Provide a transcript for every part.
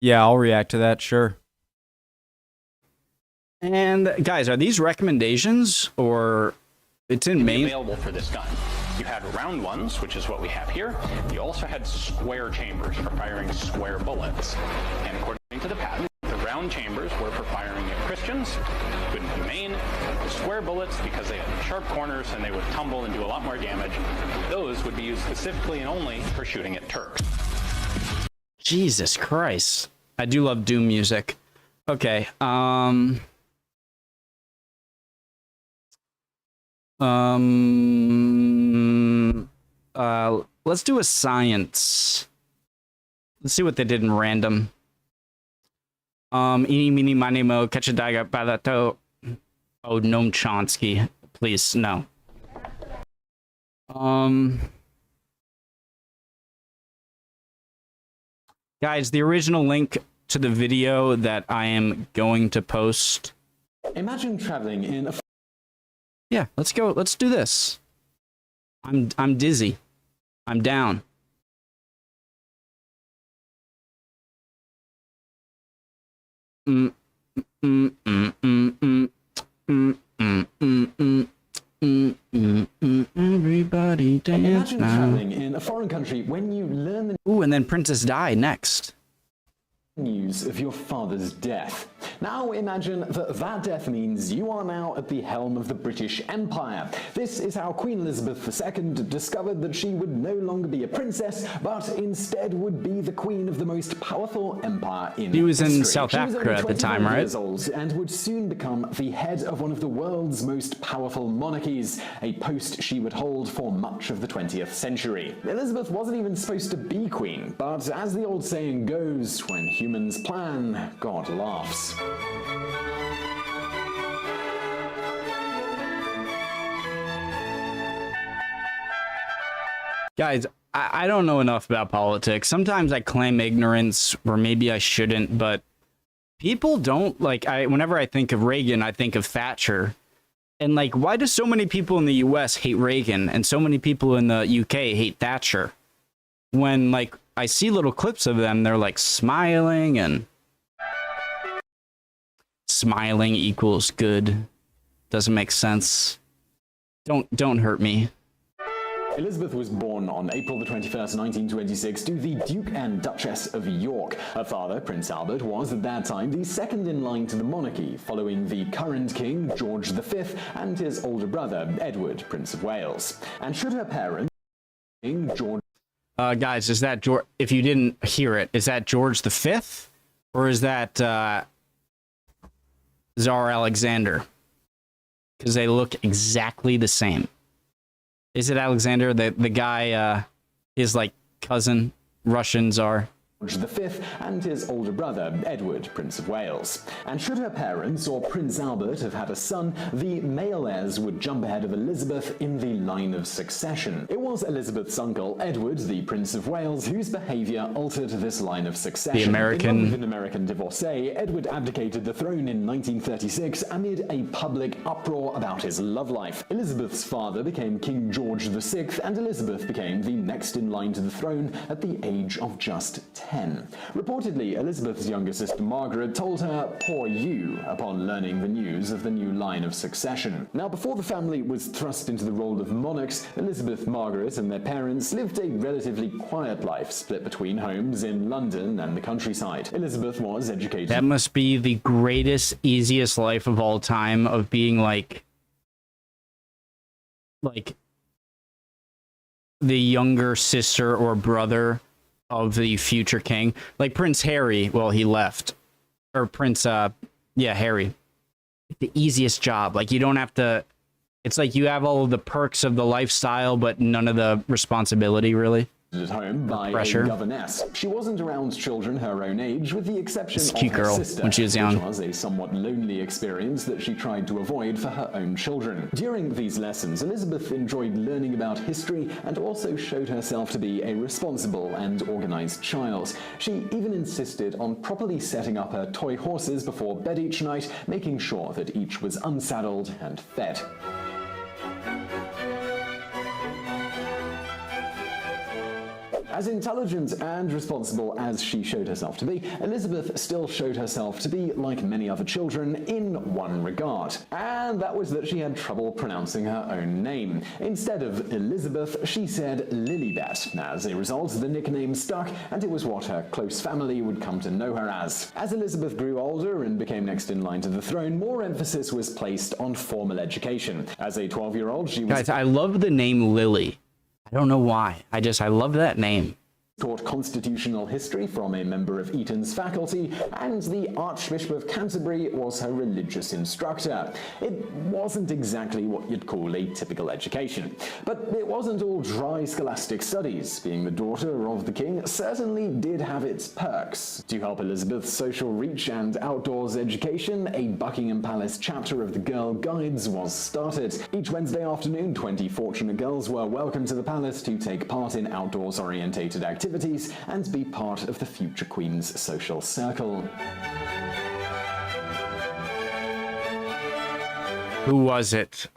Yeah, I'll react to that, sure. And guys, are these recommendations or it's in main? Available for this gun. You had round ones, which is what we have here. You also had square chambers for firing square bullets. And according to the patent, the round chambers were for firing at Christians, good and humane. The square bullets, because they had sharp corners and they would tumble and do a lot more damage, those would be used specifically and only for shooting at Turks. Jesus Christ. I do love Doom music. Okay, let's do a science. Let's see what they did in random. Eeny, meeny, miny, mo, catch a dagger by the toe. Oh, Noam Chomsky. Please, no. Guys, the original link to the video that I am going to post. Imagine traveling in a... Yeah, let's go. Let's do this. I'm dizzy. I'm down. Everybody dance. Imagine traveling in a foreign country when you learn the Ooh, and then Princess Di next. news of your father's death. Now imagine that that death means you are now at the helm of the British Empire. This is how Queen Elizabeth II discovered that she would no longer be a princess, but instead would be the queen of the most powerful empire in history. He was in South Africa at the time, right? Years old and would soon become the head of one of the world's most powerful monarchies, a post she would hold for much of the 20th century. Elizabeth wasn't even supposed to be queen, but as the old saying goes, when humans plan, God laughs. Guys, I don't know enough about politics. Sometimes I claim ignorance, or maybe I shouldn't, but people don't, like, whenever I think of Reagan, I think of Thatcher. And, like, why do so many people in the US hate Reagan, and so many people in the UK hate Thatcher? When, like, I see little clips of them, they're, like, smiling, and smiling equals good. Doesn't make sense. Don't hurt me. Elizabeth was born on April the 21st, 1926 to the Duke and Duchess of York. Her father, Prince Albert, was at that time the second in line to the monarchy, following the current king, George V, and his older brother, Edward, Prince of Wales. And should her parents, King George... Guys, is that George? If you didn't hear it, is that George V, or is that Tsar Alexander? Because they look exactly the same. Is it Alexander? The guy, his like cousin, Russian Tsar. George V and his older brother, Edward, Prince of Wales. And should her parents or Prince Albert have had a son, the male heirs would jump ahead of Elizabeth in the line of succession. It was Elizabeth's uncle, Edward, the Prince of Wales, whose behavior altered this line of succession. The American... With an American divorcee, Edward abdicated the throne in 1936 amid a public uproar about his love life. Elizabeth's father became King George VI, and Elizabeth became the next in line to the throne at the age of just 10. Reportedly, Elizabeth's younger sister Margaret told her, "Poor you," upon learning the news of the new line of succession. Now, before the family was thrust into the role of monarchs, Elizabeth, Margaret, and their parents lived a relatively quiet life, split between homes in London and the countryside. Elizabeth was educated. That must be the greatest, easiest life of all time, of being like the younger sister or brother of the future king. Like Prince Harry, well, he left. Or Prince, Harry. The easiest job. Like, you don't have to... It's like you have all of the perks of the lifestyle, but none of the responsibility, really. At home by a governess. She wasn't around children her own age, with the exception of cute her girl sister, when she was young. which was a somewhat lonely experience that she tried to avoid for her own children. During these lessons, Elizabeth enjoyed learning about history and also showed herself to be a responsible and organized child. She even insisted on properly setting up her toy horses before bed each night, making sure that each was unsaddled and fed. As intelligent and responsible as she showed herself to be, Elizabeth still showed herself to be like many other children in one regard, and that was that she had trouble pronouncing her own name. Instead of Elizabeth, she said Lilibet. As a result, the nickname stuck, and it was what her close family would come to know her as. As Elizabeth grew older and became next in line to the throne, more emphasis was placed on formal education. As a 12-year-old, she was... Guys, I love the name Lily. I don't know why. I love that name. Taught constitutional history from a member of Eton's faculty, and the Archbishop of Canterbury was her religious instructor. It wasn't exactly what you'd call a typical education, but it wasn't all dry scholastic studies. Being the daughter of the king certainly did have its perks. To help Elizabeth's social reach and outdoors education, a Buckingham Palace chapter of the Girl Guides was started. Each Wednesday afternoon, 20 fortunate girls were welcomed to the palace to take part in outdoors-orientated activities and be part of the future Queen's social circle. Who was it?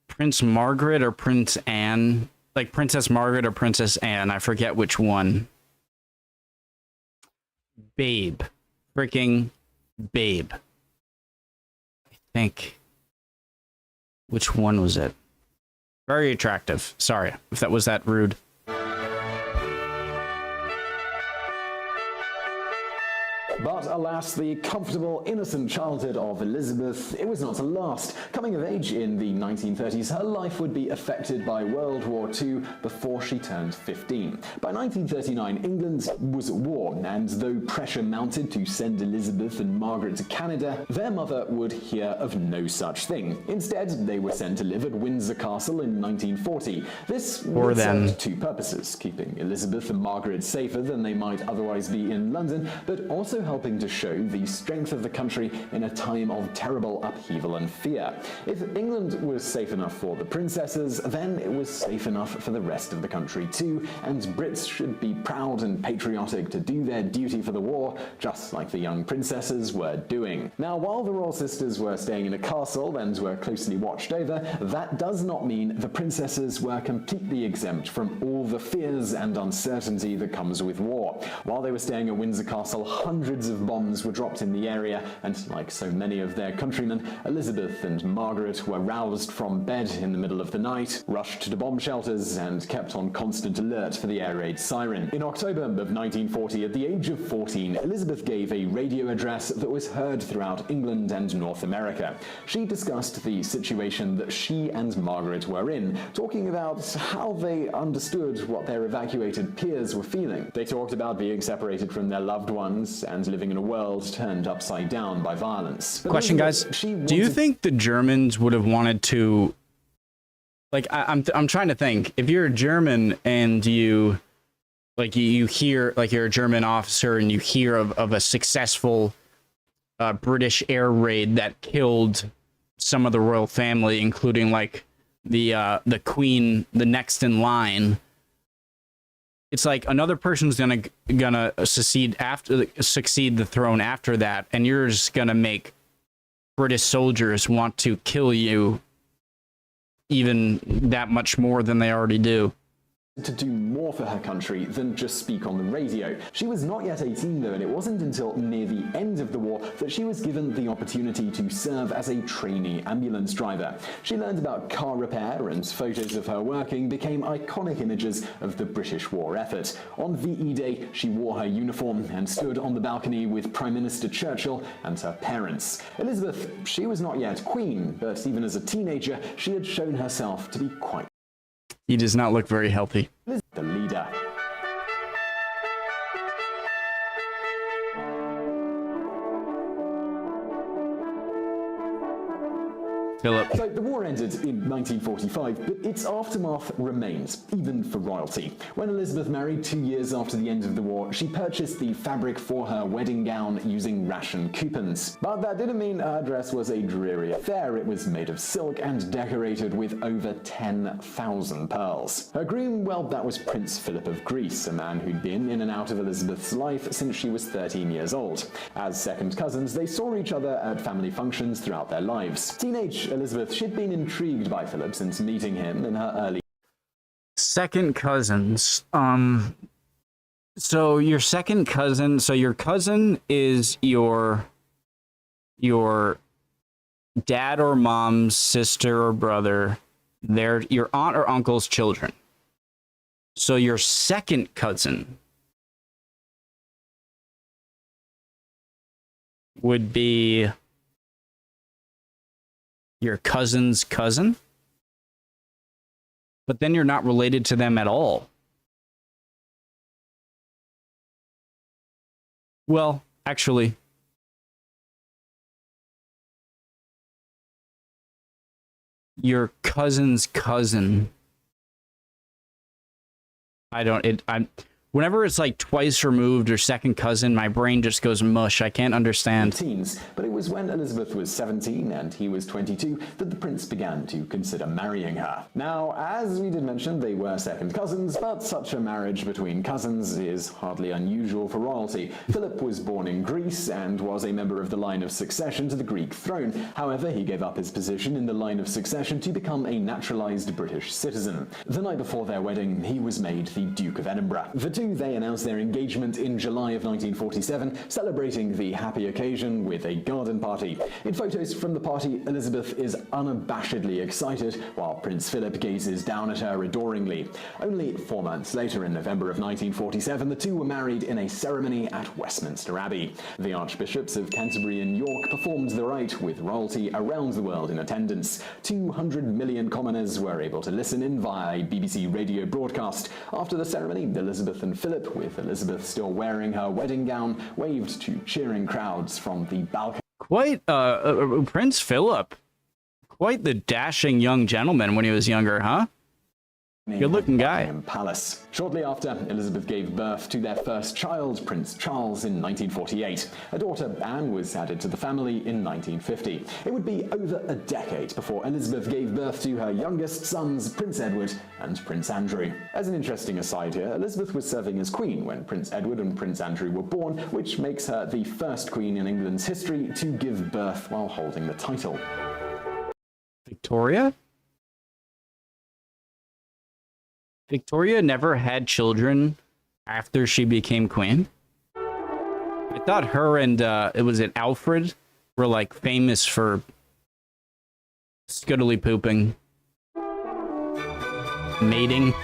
Prince Margaret or Prince Anne? Like Princess Margaret or Princess Anne? I forget which one. Babe. Freaking Babe. I think. Which one was it? Very attractive. Sorry if that was that rude. But alas, the comfortable, innocent childhood of Elizabeth, it was not to last. Coming of age in the 1930s, her life would be affected by World War II before she turned 15. By 1939, England was at war, and though pressure mounted to send Elizabeth and Margaret to Canada, their mother would hear of no such thing. Instead, they were sent to live at Windsor Castle in 1940. This served two purposes: keeping Elizabeth and Margaret safer than they might otherwise be in London, but also helping to show the strength of the country in a time of terrible upheaval and fear. If England was safe enough for the princesses, then it was safe enough for the rest of the country too, and Brits should be proud and patriotic to do their duty for the war, just like the young princesses were doing. Now, while the royal sisters were staying in a castle and were closely watched over, that does not mean the princesses were completely exempt from all the fears and uncertainty that comes with war. While they were staying at Windsor Castle, hundreds of bombs were dropped in the area, and like so many of their countrymen, Elizabeth and Margaret were roused from bed in the middle of the night, rushed to bomb shelters, and kept on constant alert for the air raid siren. In October of 1940, at the age of 14, Elizabeth gave a radio address that was heard throughout England and North America. She discussed the situation that she and Margaret were in, talking about how they understood what their evacuated peers were feeling. They talked about being separated from their loved ones and living in a world turned upside down by violence. But question, guys. Do you think the Germans would have wanted to, like, I'm trying to think, if you're a German and you hear, like, you're a German officer and you hear of a successful British air raid that killed some of the royal family, including like the Queen, the next in line, it's like another person's gonna succeed the throne after that, and you're just gonna make British soldiers want to kill you even that much more than they already do. To do more for her country than just speak on the radio. She was not yet 18 though, and it wasn't until near the end of the war that she was given the opportunity to serve as a trainee ambulance driver. She learned about car repair, and photos of her working became iconic images of the British war effort. On VE Day, she wore her uniform and stood on the balcony with Prime Minister Churchill and her parents. Elizabeth, she was not yet queen, but even as a teenager, she had shown herself to be quite... He does not look very healthy. The leader. Philip. So the war ended in 1945, but its aftermath remains, even for royalty. When Elizabeth married 2 years after the end of the war, she purchased the fabric for her wedding gown using ration coupons. But that didn't mean her dress was a dreary affair. It was made of silk and decorated with over 10,000 pearls. Her groom, well, that was Prince Philip of Greece, a man who'd been in and out of Elizabeth's life since she was 13 years old. As second cousins, they saw each other at family functions throughout their lives. Teenage Elizabeth, she'd been intrigued by Philip since meeting him in her early... Second cousins. So your second cousin, so your cousin is your dad or mom's sister or brother. They're your aunt or uncle's children. So your second cousin would be your cousin's cousin, but then you're not related to them at all. Well, actually, your cousin's cousin. Whenever it's like twice removed or second cousin, my brain just goes mush. I can't understand. Teens, but it was when Elizabeth was 17 and he was 22 that the prince began to consider marrying her. Now, as we did mention, they were second cousins, but such a marriage between cousins is hardly unusual for royalty. Philip was born in Greece and was a member of the line of succession to the Greek throne. However, he gave up his position in the line of succession to become a naturalized British citizen. The night before their wedding, he was made the Duke of Edinburgh. The two they announced their engagement in July of 1947, celebrating the happy occasion with a garden party. In photos from the party, Elizabeth is unabashedly excited, while Prince Philip gazes down at her adoringly. Only 4 months later, in November of 1947, the two were married in a ceremony at Westminster Abbey. The Archbishops of Canterbury and York performed the rite, with royalty around the world in attendance. 200 million commoners were able to listen in via a BBC radio broadcast. After the ceremony, Elizabeth and Philip, with Elizabeth still wearing her wedding gown, waved to cheering crowds from the balcony. Quite Prince Philip, quite the dashing young gentleman when he was younger, huh? Good-looking guy. Palace. Shortly after, Elizabeth gave birth to their first child, Prince Charles, in 1948. A daughter, Anne, was added to the family in 1950. It would be over a decade before Elizabeth gave birth to her youngest sons, Prince Edward and Prince Andrew. As an interesting aside here, Elizabeth was serving as Queen when Prince Edward and Prince Andrew were born, which makes her the first Queen in England's history to give birth while holding the title. Victoria? Victoria never had children after she became queen. I thought her and Alfred were like famous for scuttily pooping, mating.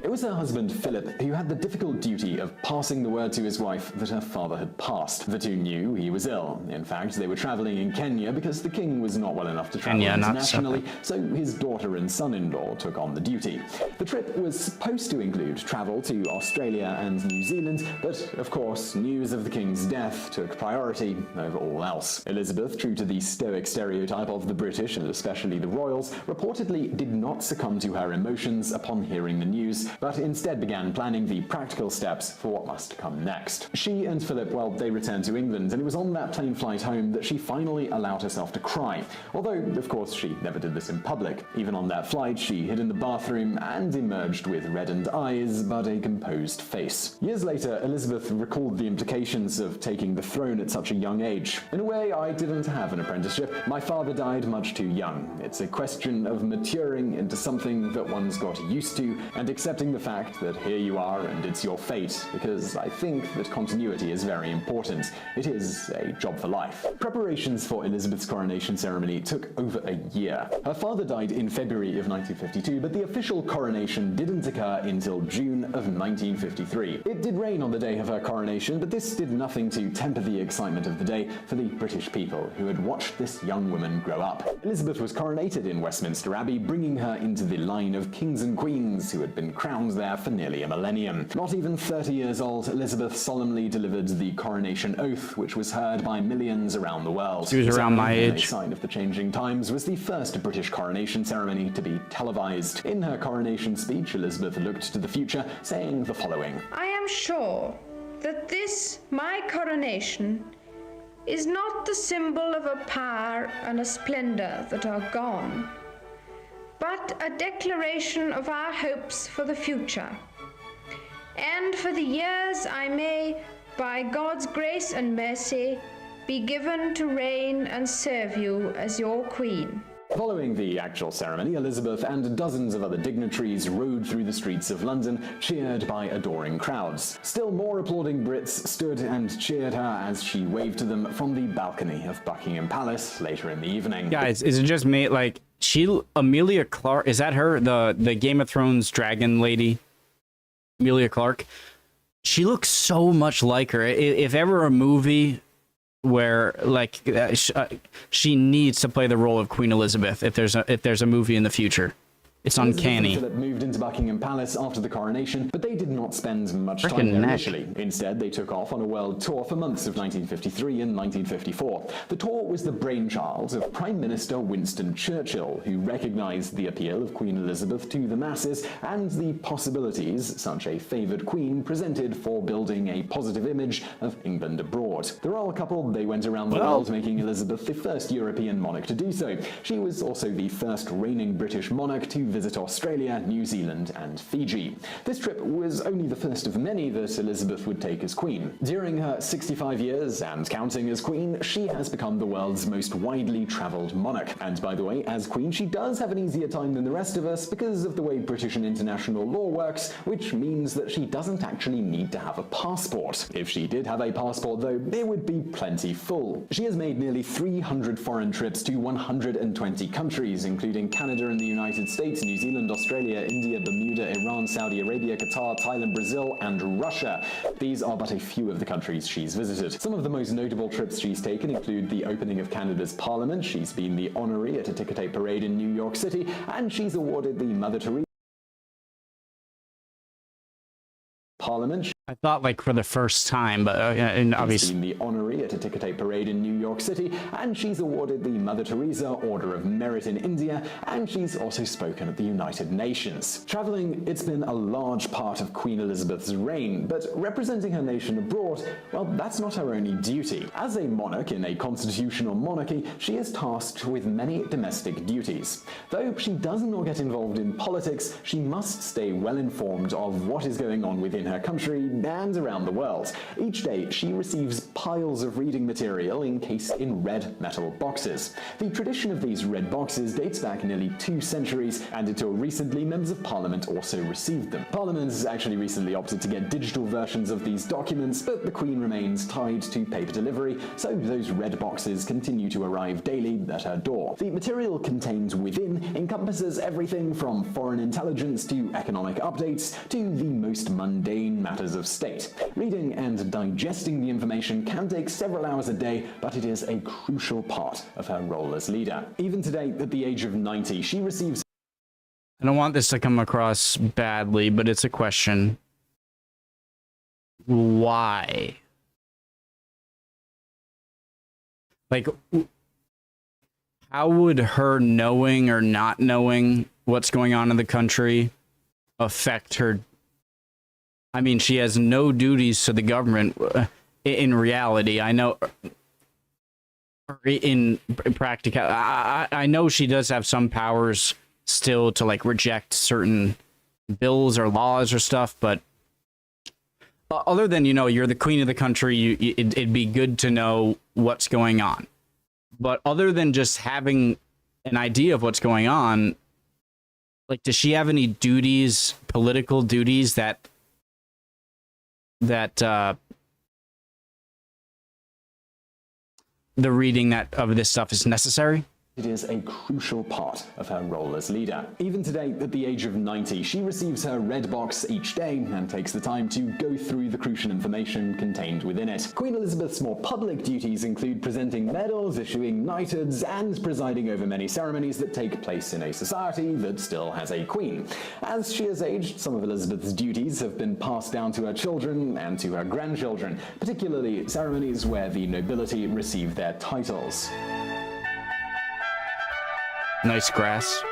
It was her husband, Philip, who had the difficult duty of passing the word to his wife that her father had passed. The two knew he was ill. In fact, they were traveling in Kenya because the king was not well enough to travel internationally, so his daughter and son-in-law took on the duty. The trip was supposed to include travel to Australia and New Zealand, but of course, news of the king's death took priority over all else. Elizabeth, true to the stoic stereotype of the British, and especially the royals, reportedly did not succumb to her emotions upon hearing the news, but instead began planning the practical steps for what must come next. She and Philip, well, they returned to England, and it was on that plane flight home that she finally allowed herself to cry. Although, of course, she never did this in public. Even on that flight, she hid in the bathroom and emerged with reddened eyes, but a composed face. Years later, Elizabeth recalled the implications of taking the throne at such a young age. In a way, I didn't have an apprenticeship. My father died much too young. It's a question of maturing into something that one's got used to and accepting the fact that here you are and it's your fate, because I think that continuity is very important. It is a job for life. Preparations for Elizabeth's coronation ceremony took over a year. Her father died in February of 1952, but the official coronation didn't occur until June of 1953. It did rain on the day of her coronation, but this did nothing to temper the excitement of the day for the British people who had watched this young woman grow up. Elizabeth was coronated in Westminster Abbey, bringing her into the line of kings and queens who had been crowned there for nearly a millennium. Not even 30 years old, Elizabeth solemnly delivered the coronation oath, which was heard by millions around the world. She was around my age. A sign of the changing times, was the first British coronation ceremony to be televised. In her coronation speech, Elizabeth looked to the future, saying the following: I am sure that this, my coronation, is not the symbol of a power and a splendour that are gone, but a declaration of our hopes for the future, and for the years I may, by God's grace and mercy, be given to reign and serve you as your Queen. Following the actual ceremony, Elizabeth and dozens of other dignitaries rode through the streets of London, cheered by adoring crowds. Still more applauding Brits stood and cheered her as she waved to them from the balcony of Buckingham Palace later in the evening. Guys, is it just me? Like, Amelia Clark, is that her? The Game of Thrones dragon lady? Amelia Clark? She looks so much like her. If ever a movie where like she needs to play the role of Queen Elizabeth, if there's a movie in the future, it's uncanny. Philip moved into Buckingham Palace after the coronation, but they did not spend much time there initially. Instead, they took off on a world tour for months of 1953 and 1954. The tour was the brainchild of Prime Minister Winston Churchill, who recognized the appeal of Queen Elizabeth to the masses and the possibilities such a favoured queen presented for building a positive image of England abroad. The royal couple, they went around the world, making Elizabeth the first European monarch to do so. She was also the first reigning British monarch to visit Australia, New Zealand, and Fiji. This trip was only the first of many that Elizabeth would take as queen. During her 65 years and counting as queen, she has become the world's most widely travelled monarch. And by the way, as queen, she does have an easier time than the rest of us because of the way British and international law works, which means that she doesn't actually need to have a passport. If she did have a passport, though, it would be plenty full. She has made nearly 300 foreign trips to 120 countries, including Canada and the United States, New Zealand, Australia, India, Bermuda, Iran, Saudi Arabia, Qatar, Thailand, Brazil, and Russia. These are but a few of the countries she's visited. Some of the most notable trips she's taken include the opening of Canada's Parliament. She's been the honoree at a ticker tape parade in New York City, and she's awarded the Mother Teresa Parliament. I thought like for the first time, but and obviously she's been the honoree at a ticker tape parade in New York City, and she's awarded the Mother Teresa Order of Merit in India, and she's also spoken at the United Nations. Traveling, it's been a large part of Queen Elizabeth's reign, but representing her nation abroad, well, that's not her only duty. As a monarch in a constitutional monarchy, she is tasked with many domestic duties. Though she does not get involved in politics, she must stay well informed of what is going on within her country and around the world. Each day, she receives piles of reading material encased in red metal boxes. The tradition of these red boxes dates back nearly 2 centuries, and until recently, members of Parliament also received them. Parliament has actually recently opted to get digital versions of these documents, but the Queen remains tied to paper delivery, so those red boxes continue to arrive daily at her door. The material contained within encompasses everything from foreign intelligence to economic updates to the most mundane matters of state. Reading and digesting the information can take several hours a day, but it is a crucial part of her role as leader. Even today, at the age of 90, she receives... I don't want this to come across badly, but it's a question. Why? Like, how would her knowing or not knowing what's going on in the country affect her? I mean, she has no duties to the government in reality. I know in practical, I know she does have some powers still to like reject certain bills or laws or stuff, but other than, you know, you're the queen of the country, it'd be good to know what's going on. But other than just having an idea of what's going on, like, does she have any duties, political duties that the reading of this stuff is necessary? It is a crucial part of her role as leader. Even today, at the age of 90, she receives her red box each day and takes the time to go through the crucial information contained within it. Queen Elizabeth's more public duties include presenting medals, issuing knighthoods, and presiding over many ceremonies that take place in a society that still has a queen. As she has aged, some of Elizabeth's duties have been passed down to her children and to her grandchildren, particularly ceremonies where the nobility receive their titles. Nice grass.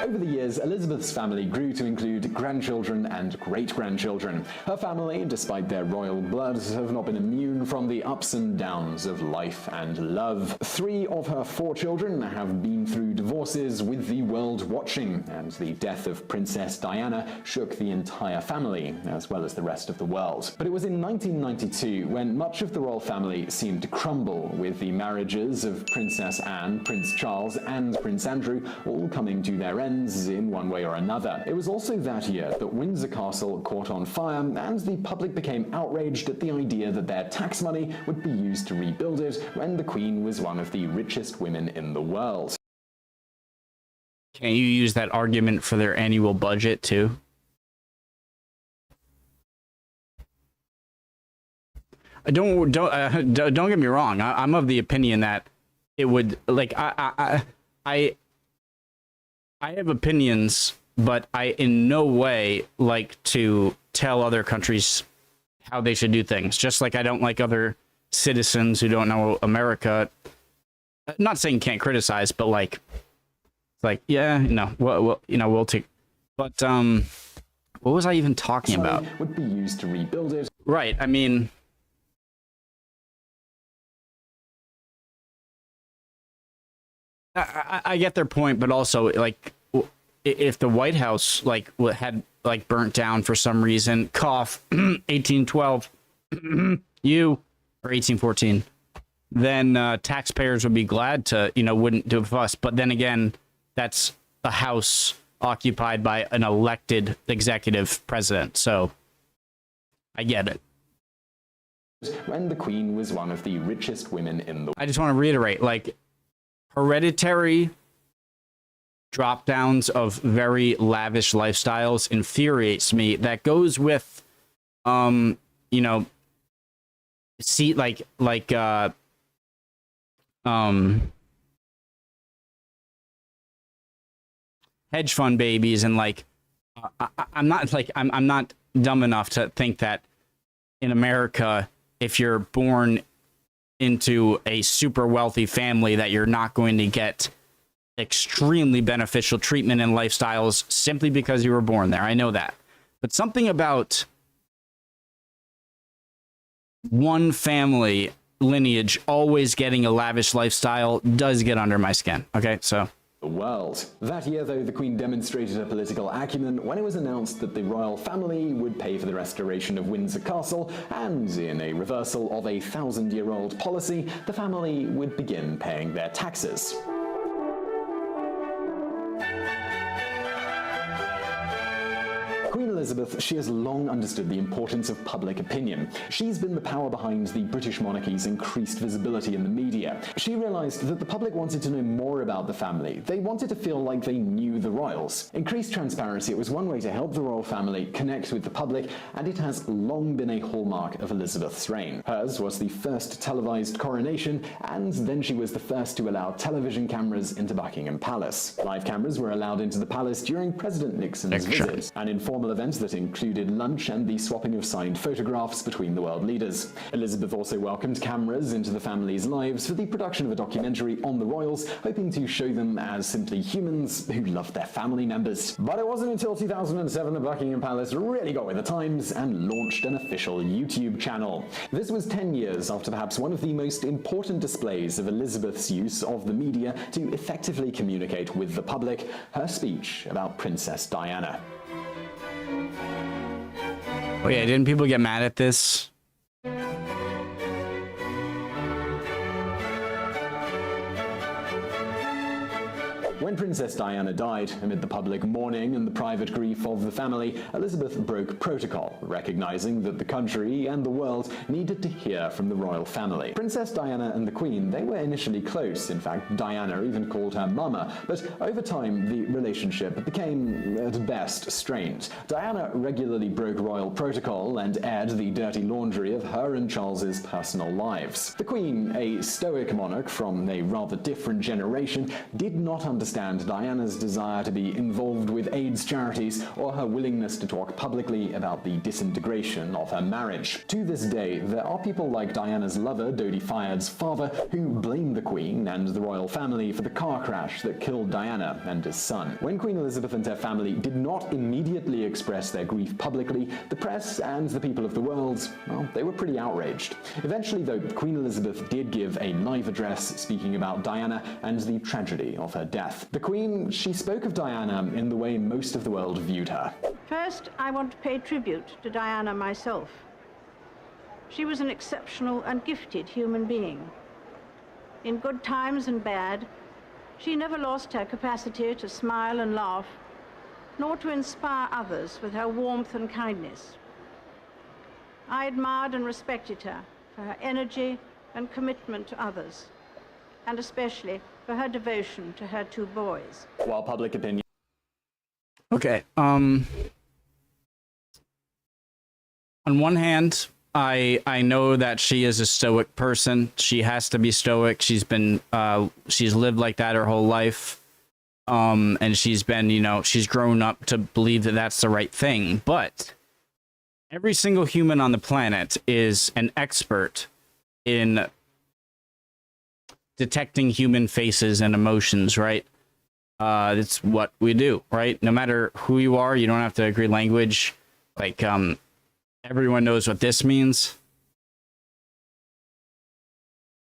Over the years, Elizabeth's family grew to include grandchildren and great-grandchildren. Her family, despite their royal blood, have not been immune from the ups and downs of life and love. 3 of her 4 children have been through divorces, with the world watching, and the death of Princess Diana shook the entire family, as well as the rest of the world. But it was in 1992 when much of the royal family seemed to crumble, with the marriages of Princess Anne, Prince Charles, and Prince Andrew all coming to their ends in one way or another. It was also that year that Windsor Castle caught on fire, and the public became outraged at the idea that their tax money would be used to rebuild it when the Queen was one of the richest women in the world. Can't you use that argument for their annual budget too? Don't get me wrong. I'm of the opinion that it would, like, I have opinions, but I in no way like to tell other countries how they should do things. Just like I don't like other citizens who don't know America. I'm not saying can't criticize, but like, it's like, yeah, no, well, you know, we'll take. But what was I even talking about? Would be used to rebuild it. Right. I mean, I get their point, but also, like, if the White House like had like burnt down for some reason, cough, 1812, you, or 1814, then taxpayers would be glad to, you know, wouldn't do a fuss. But then again, that's a house occupied by an elected executive president, so I get it. When the Queen was one of the richest women in the world. I just want to reiterate, like, hereditary drop downs of very lavish lifestyles infuriates me. That goes with, you know, see, like, hedge fund babies, and like, I'm not dumb enough to think that in America, if you're born into a super wealthy family, that you're not going to get extremely beneficial treatment and lifestyles simply because you were born there. I know that. But something about one family lineage always getting a lavish lifestyle does get under my skin. Okay, so. The world. That year, though, the Queen demonstrated her political acumen when it was announced that the royal family would pay for the restoration of Windsor Castle, and in a reversal of a 1,000-year-old policy, the family would begin paying their taxes. Queen Elizabeth, she has long understood the importance of public opinion. She's been the power behind the British monarchy's increased visibility in the media. She realized that the public wanted to know more about the family. They wanted to feel like they knew the royals. Increased transparency was one way to help the royal family connect with the public, and it has long been a hallmark of Elizabeth's reign. Hers was the first televised coronation, and then she was the first to allow television cameras into Buckingham Palace. Live cameras were allowed into the palace during President Nixon's visit, an informal event that included lunch and the swapping of signed photographs between the world leaders. Elizabeth also welcomed cameras into the family's lives for the production of a documentary on the royals, hoping to show them as simply humans who loved their family members. But it wasn't until 2007 that Buckingham Palace really got with the times and launched an official YouTube channel. This was 10 years after perhaps one of the most important displays of Elizabeth's use of the media to effectively communicate with the public, her speech about Princess Diana. Oh yeah, didn't people get mad at this? When Princess Diana died, amid the public mourning and the private grief of the family, Elizabeth broke protocol, recognizing that the country and the world needed to hear from the royal family. Princess Diana and the Queen, they were initially close. In fact, Diana even called her Mama, but over time the relationship became, at best, strained. Diana regularly broke royal protocol and aired the dirty laundry of her and Charles's personal lives. The Queen, a stoic monarch from a rather different generation, did not understand understand Diana's desire to be involved with AIDS charities or her willingness to talk publicly about the disintegration of her marriage. To this day, there are people like Diana's lover, Dodi Fayed's father, who blame the Queen and the royal family for the car crash that killed Diana and his son. When Queen Elizabeth and her family did not immediately express their grief publicly, the press and the people of the world, well, they were pretty outraged. Eventually, though, Queen Elizabeth did give a live address speaking about Diana and the tragedy of her death. The Queen, she spoke of Diana in the way most of the world viewed her. First, I want to pay tribute to Diana myself. She was an exceptional and gifted human being. In good times and bad, she never lost her capacity to smile and laugh, nor to inspire others with her warmth and kindness. I admired and respected her for her energy and commitment to others, and especially for her devotion to her two boys. While public opinion... Okay, on one hand, I know that she is a stoic person. She has to be stoic. She's lived like that her whole life. And she's been, she's grown up to believe that that's the right thing. But every single human on the planet is an expert in detecting human faces and emotions, right? It's what we do, right? No matter who you are, you don't have to agree language. Like, everyone knows what this means.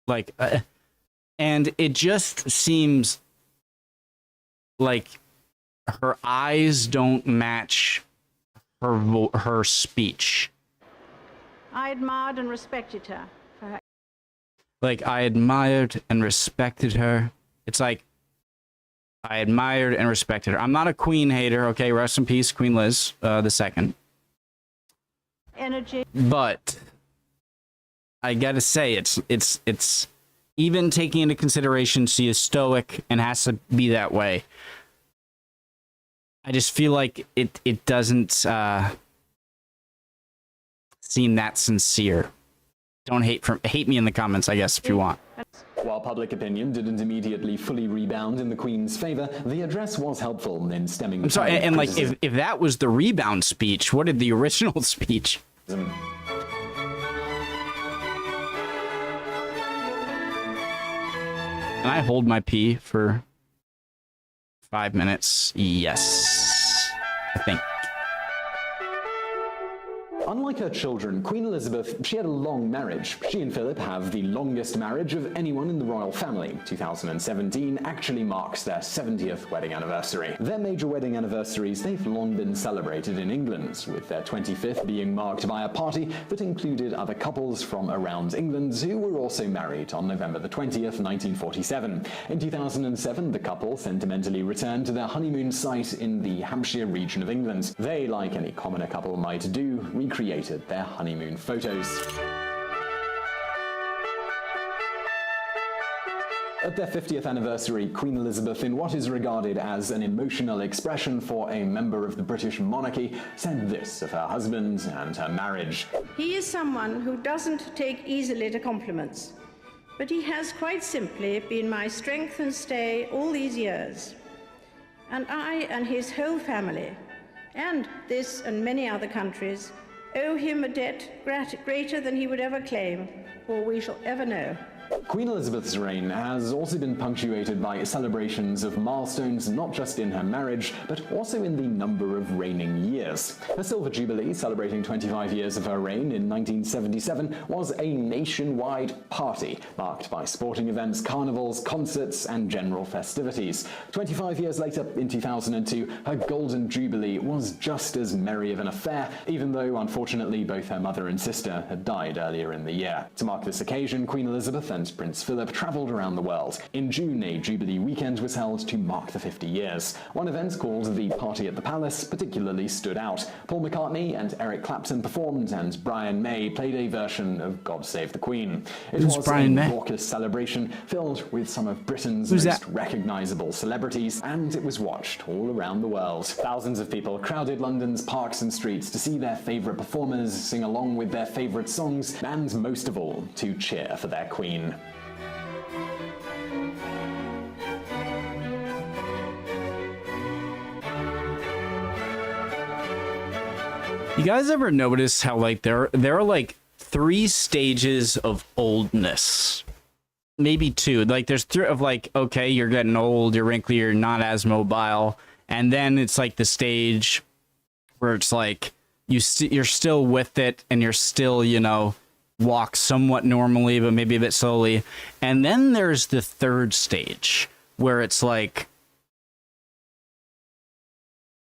Like, and it just seems like her eyes don't match her speech. I admired and respected her for her. Like, I admired and respected her. It's like, I admired and respected her. I'm not a Queen hater, okay? Rest in peace, Queen Liz, the second. Energy. But I gotta say, it's even taking into consideration she is stoic and has to be that way. I just feel like it doesn't seem that sincere. Don't hate me in the comments, I guess, if you want. While public opinion didn't immediately fully rebound in the Queen's favor, the address was helpful in stemming the I'm sorry, and like, if that was the rebound speech, what did the original speech? Can I hold my pee for 5 minutes? Yes, I think. Unlike her children, Queen Elizabeth, she had a long marriage. She and Philip have the longest marriage of anyone in the royal family. 2017 actually marks their 70th wedding anniversary. Their major wedding anniversaries, they've long been celebrated in England, with their 25th being marked by a party that included other couples from around England who were also married on November the 20th, 1947. In 2007, the couple sentimentally returned to their honeymoon site in the Hampshire region of England. They, like any commoner couple might do, recreated their honeymoon photos. At their 50th anniversary, Queen Elizabeth, in what is regarded as an emotional expression for a member of the British monarchy, said this of her husband and her marriage. He is someone who doesn't take easily to compliments, but he has quite simply been my strength and stay all these years. And I and his whole family, and this and many other countries, owe him a debt greater than he would ever claim, or we shall ever know. Queen Elizabeth's reign has also been punctuated by celebrations of milestones not just in her marriage, but also in the number of reigning years. Her Silver Jubilee, celebrating 25 years of her reign in 1977, was a nationwide party, marked by sporting events, carnivals, concerts, and general festivities. 25 years later, in 2002, her Golden Jubilee was just as merry of an affair, even though, unfortunately, both her mother and sister had died earlier in the year. To mark this occasion, Queen Elizabeth and Prince Philip travelled around the world. In June, a Jubilee weekend was held to mark the 50 years. One event, called the Party at the Palace, particularly stood out. Paul McCartney and Eric Clapton performed, and Brian May played a version of God Save the Queen. It was Brian a May? raucous celebration filled with some of Britain's Who's most that? recognisable celebrities, and it was watched all around the world. Thousands of people crowded London's parks and streets to see their favourite performers sing along with their favourite songs, and most of all, to cheer for their Queen. You guys ever notice how like there are like 3 stages of oldness? Maybe 2. Like there's 3 of like, okay, you're getting old, you're wrinkly, you're not as mobile, and then it's like the stage where it's like you're still with it and you're still, you know, walk somewhat normally but maybe a bit slowly. And then there's the 3rd stage where it's like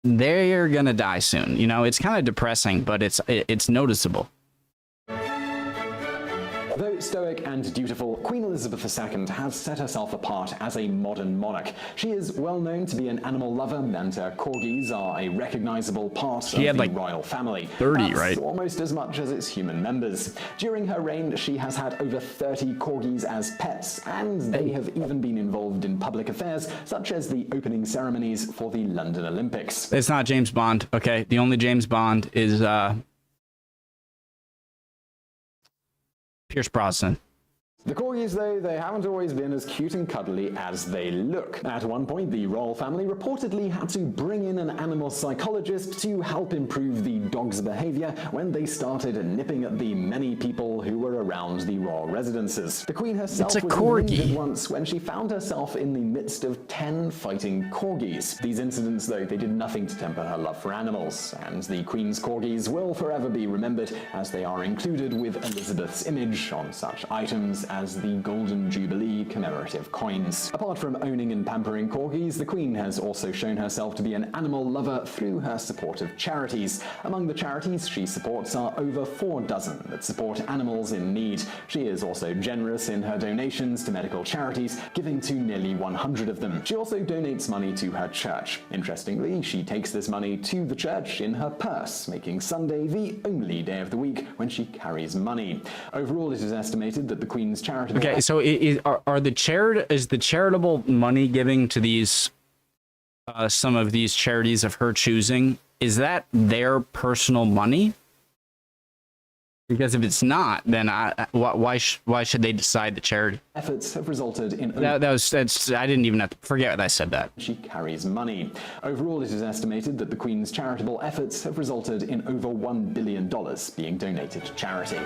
they're gonna die soon. You know, it's kind of depressing, but it's noticeable. Though stoic and dutiful, Queen Elizabeth II has set herself apart as a modern monarch. She is well known to be an animal lover, and her corgis are a recognizable part of the royal family. 30, That's right? Almost as much as its human members. During her reign, she has had over 30 corgis as pets, and they have even been involved in public affairs, such as the opening ceremonies for the London Olympics. It's not James Bond, okay? The only James Bond is Pierce Brosnan. The corgis, though, they haven't always been as cute and cuddly as they look. At one point, the royal family reportedly had to bring in an animal psychologist to help improve the dog's behavior when they started nipping at the many people who were around the royal residences. The queen herself was wounded once when she found herself in the midst of 10 fighting corgis. These incidents, though, they did nothing to temper her love for animals, and the queen's corgis will forever be remembered as they are included with Elizabeth's image on such items as the Golden Jubilee commemorative coins. Apart from owning and pampering corgis, the Queen has also shown herself to be an animal lover through her support of charities. Among the charities she supports are over 4 dozen that support animals in need. She is also generous in her donations to medical charities, giving to nearly 100 of them. She also donates money to her church. Interestingly, she takes this money to the church in her purse, making Sunday the only day of the week when she carries money. Overall, it is estimated that the Queen's charitable... Okay, so is the charitable money giving to these some of these charities of her choosing, is that their personal money? Because if it's not, then why should they decide the charity? Efforts have resulted in... I didn't even have to forget that I said that. She carries money. Overall, it is estimated that the Queen's charitable efforts have resulted in over $1 billion being donated to charity.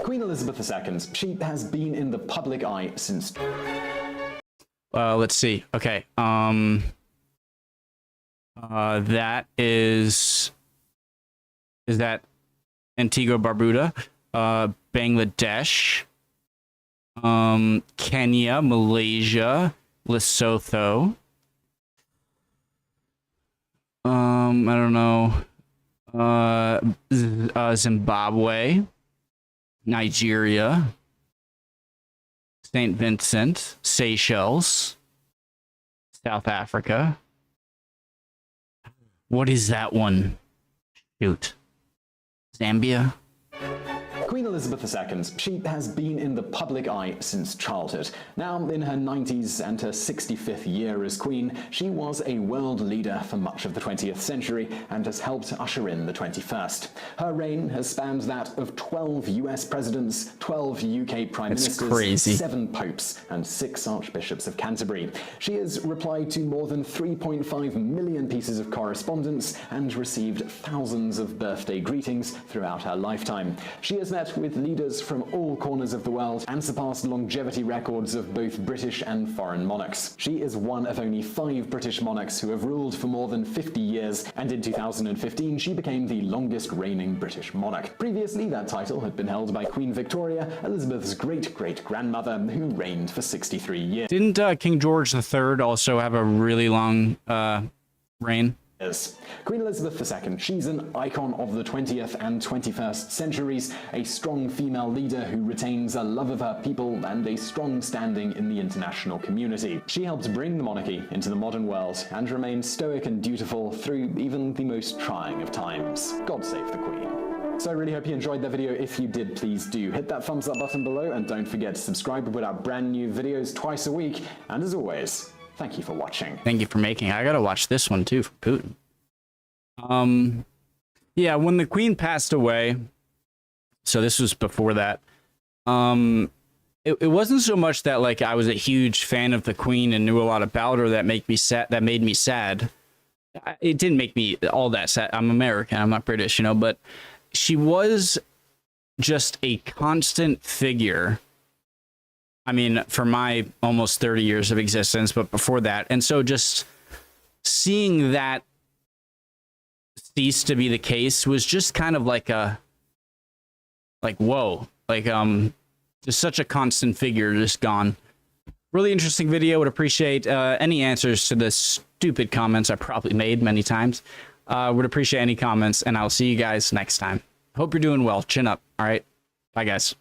Queen Elizabeth II, she has been in the public eye since... Let's see. Okay. That is that Antigua Barbuda, Bangladesh, Kenya, Malaysia, Lesotho. I don't know. Zimbabwe, Nigeria, St. Vincent, Seychelles, South Africa. What is that one? Shoot. Zambia? Queen Elizabeth II, she has been in the public eye since childhood. Now, in her 90s and her 65th year as Queen, she was a world leader for much of the 20th century and has helped usher in the 21st. Her reign has spanned that of 12 US presidents, 12 UK prime ministers, 7 popes, and 6 archbishops of Canterbury. She has replied to more than 3.5 million pieces of correspondence and received thousands of birthday greetings throughout her lifetime. She has met with leaders from all corners of the world and surpassed longevity records of both British and foreign monarchs. She is one of only 5 British monarchs who have ruled for more than 50 years, and in 2015 she became the longest reigning British monarch. Previously, that title had been held by Queen Victoria, Elizabeth's great-great-grandmother, who reigned for 63 years. Didn't King George III also have a really long reign? Queen Elizabeth II, she's an icon of the 20th and 21st centuries, a strong female leader who retains a love of her people and a strong standing in the international community. She helped bring the monarchy into the modern world and remained stoic and dutiful through even the most trying of times. God save the Queen. So I really hope you enjoyed that video. If you did, please do hit that thumbs up button below and don't forget to subscribe. We put out brand new videos twice a week, and as always, thank you for watching. Thank you for making. I gotta watch this one too for Putin. Yeah, when the Queen passed away, so this was before that. it wasn't so much that like I was a huge fan of the Queen and knew a lot about her that made me sad. It didn't make me all that sad. I'm American. I'm not British, you know, but she was just a constant figure. I mean, for my almost 30 years of existence, but before that. And so just seeing that cease to be the case was just kind of like whoa, like, just such a constant figure just gone. Really interesting video. Would appreciate any answers to the stupid comments I probably made many times. Would appreciate any comments, and I'll see you guys next time. Hope you're doing well. Chin up. All right. Bye, guys.